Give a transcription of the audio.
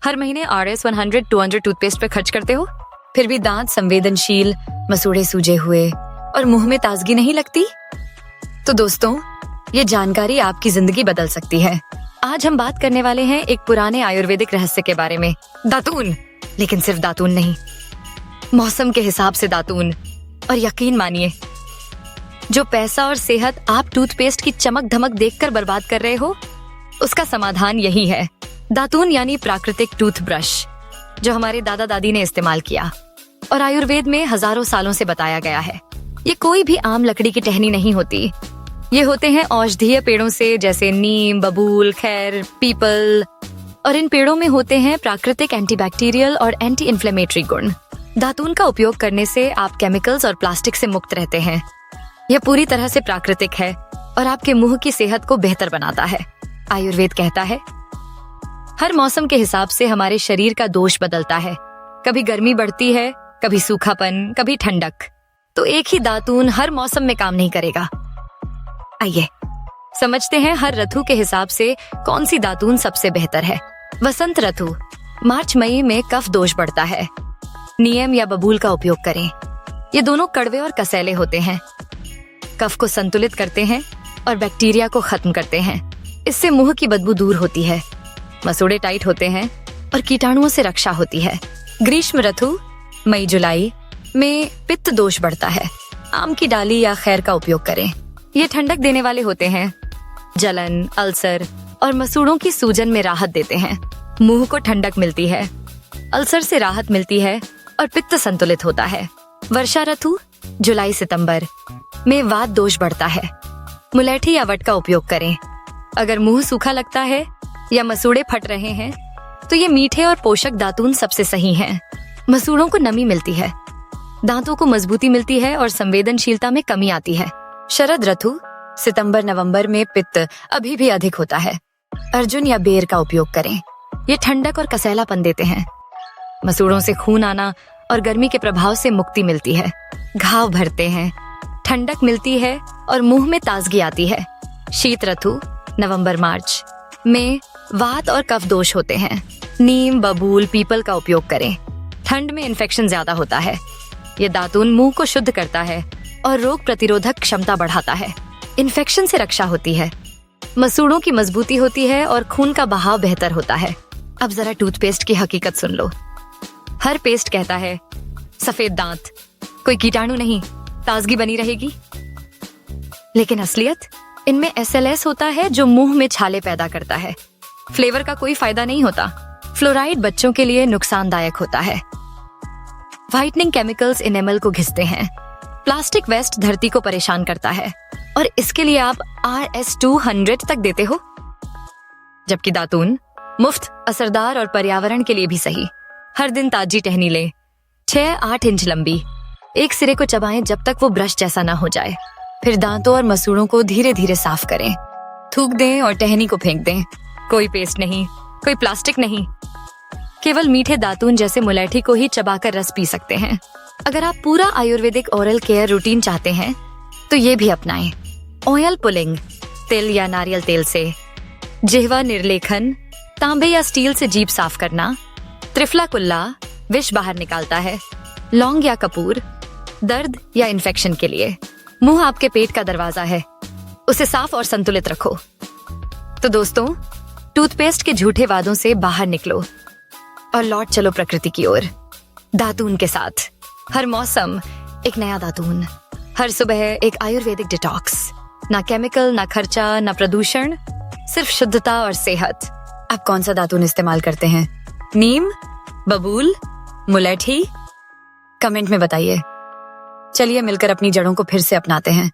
हर महीने RS100 200 toothpaste पे खर्च करते हो, फिर भी दांत संवेदनशील, मसूड़े सूजे हुए और मुंह में ताजगी नहीं लगती। तो दोस्तों, ये जानकारी आपकी जिंदगी बदल सकती है। आज हम बात करने वाले हैं एक पुराने आयुर्वेदिक रहस्य के बारे में, दातून। लेकिन सिर्फ दातून नहीं, मौसम के हिसाब से दातून। और यकीन मानिए, जो पैसा और सेहत आप टूथपेस्ट की चमक धमक देखकर बर्बाद कर रहे हो, उसका समाधान यही है। दातून यानी प्राकृतिक टूथब्रश, जो हमारे दादा दादी ने इस्तेमाल किया और आयुर्वेद में हजारों सालों से बताया गया है। ये कोई भी आम लकड़ी की टहनी नहीं होती। ये होते हैं औषधीय पेड़ों से, जैसे नीम, बबूल, खैर, पीपल। और इन पेड़ों में होते हैं प्राकृतिक एंटीबैक्टीरियल और एंटी इन्फ्लेमेटरी गुण। दातून का उपयोग करने से आप केमिकल्स और प्लास्टिक से मुक्त रहते हैं। यह पूरी तरह से प्राकृतिक है और आपके मुंह की सेहत को बेहतर बनाता है। आयुर्वेद कहता है, हर मौसम के हिसाब से हमारे शरीर का दोष बदलता है। कभी गर्मी बढ़ती है, कभी सूखापन, कभी ठंडक। तो एक ही दातून हर मौसम में काम नहीं करेगा। आइए समझते हैं हर ऋतु के हिसाब से कौन सी दातून सबसे बेहतर है। वसंत ऋतु, मार्च मई में कफ दोष बढ़ता है। नीम या बबूल का उपयोग करें। ये दोनों कड़वे और कसैले होते हैं, कफ को संतुलित करते हैं और बैक्टीरिया को खत्म करते हैं। इससे मुंह की बदबू दूर होती है, मसूड़े टाइट होते हैं और कीटाणुओं से रक्षा होती है। ग्रीष्म ऋतु, मई जुलाई में पित्त दोष बढ़ता है। आम की डाली या खैर का उपयोग करें। ये ठंडक देने वाले होते हैं, जलन, अल्सर और मसूड़ों की सूजन में राहत देते हैं। मुंह को ठंडक मिलती है, अल्सर से राहत मिलती है और पित्त संतुलित होता है। वर्षा ऋतु, जुलाई सितंबर में वात दोष बढ़ता है। मुलैठी या वट का उपयोग करें। अगर मुंह सूखा लगता है या मसूड़े फट रहे हैं, तो ये मीठे और पोषक दातून सबसे सही हैं। मसूड़ों को नमी मिलती है, दांतों को मजबूती मिलती है और संवेदनशीलता में कमी आती है। शरद ऋतु, सितंबर नवंबर में पित्त अभी भी अधिक होता है। अर्जुन या बेर का उपयोग करें। ये ठंडक और कसैलापन देते हैं। मसूड़ों से खून आना और गर्मी के प्रभाव से मुक्ति मिलती है। घाव भरते हैं, ठंडक मिलती है और मुंह में ताजगी आती है। शीत ऋतु, नवंबर मार्च में वात और कफ दोष होते हैं। नीम, बबूल, पीपल का उपयोग करें। ठंड में इन्फेक्शन ज्यादा होता है। ये दातून मुंह को शुद्ध करता है और रोग प्रतिरोधक क्षमता बढ़ाता है। इन्फेक्शन से रक्षा होती है, मसूड़ों की मजबूती होती है और खून का बहाव बेहतर होता है। अब जरा टूथपेस्ट की हकीकत सुन लो। हर पेस्ट कहता है सफेद दांत, कोई कीटाणु नहीं, ताजगी बनी रहेगी। लेकिन असलियत, इनमें SLS होता है जो मुंह में छाले पैदा करता है। फ्लेवर का कोई फायदा नहीं होता। फ्लोराइड बच्चों के लिए नुकसानदायक होता है। व्हाइटनिंग केमिकल्स इनेमल को घिसते हैं। प्लास्टिक वेस्ट धरती को परेशान करता है और इसके लिए आप RS200 तक देते हो। जबकि दातून मुफ्त, असरदार और पर्यावरण के लिए भी सही। हर दिन ताजी टहनी लें, 6-8 इंच लंबी। एक सिरे को चबाएं जब तक वो ब्रश जैसा ना हो जाए। फिर दांतों और मसूड़ों को धीरे धीरे साफ करें। थूक दें और टहनी को फेंक दें। कोई पेस्ट नहीं, कोई प्लास्टिक नहीं। केवल मीठे दातून जैसे मुलैठी को ही चबाकर रस पी सकते हैं। अगर आप पूरा आयुर्वेदिक ओरल केयर रूटीन चाहते हैं, तो ये भी अपनाएं। ऑयल पुलिंग, तिल या नारियल तेल से। जिह्वा निर्लेखन, तांबे या स्टील से जीभ साफ करना। त्रिफला कुल्ला, विष बाहर निकालता है। लौंग या कपूर, दर्द या इन्फेक्शन के लिए। मुंह आपके पेट का दरवाजा है, उसे साफ और संतुलित रखो। तो दोस्तों, टूथपेस्ट के झूठे वादों से बाहर निकलो और लौट चलो प्रकृति की ओर। दातून के साथ हर मौसम एक नया दातून, हर सुबह एक आयुर्वेदिक डिटॉक्स। ना केमिकल, ना खर्चा, ना प्रदूषण, सिर्फ शुद्धता और सेहत। आप कौन सा दातून इस्तेमाल करते हैं? नीम, बबूल, मुलैठी? कमेंट में बताइए। चलिए मिलकर अपनी जड़ों को फिर से अपनाते हैं।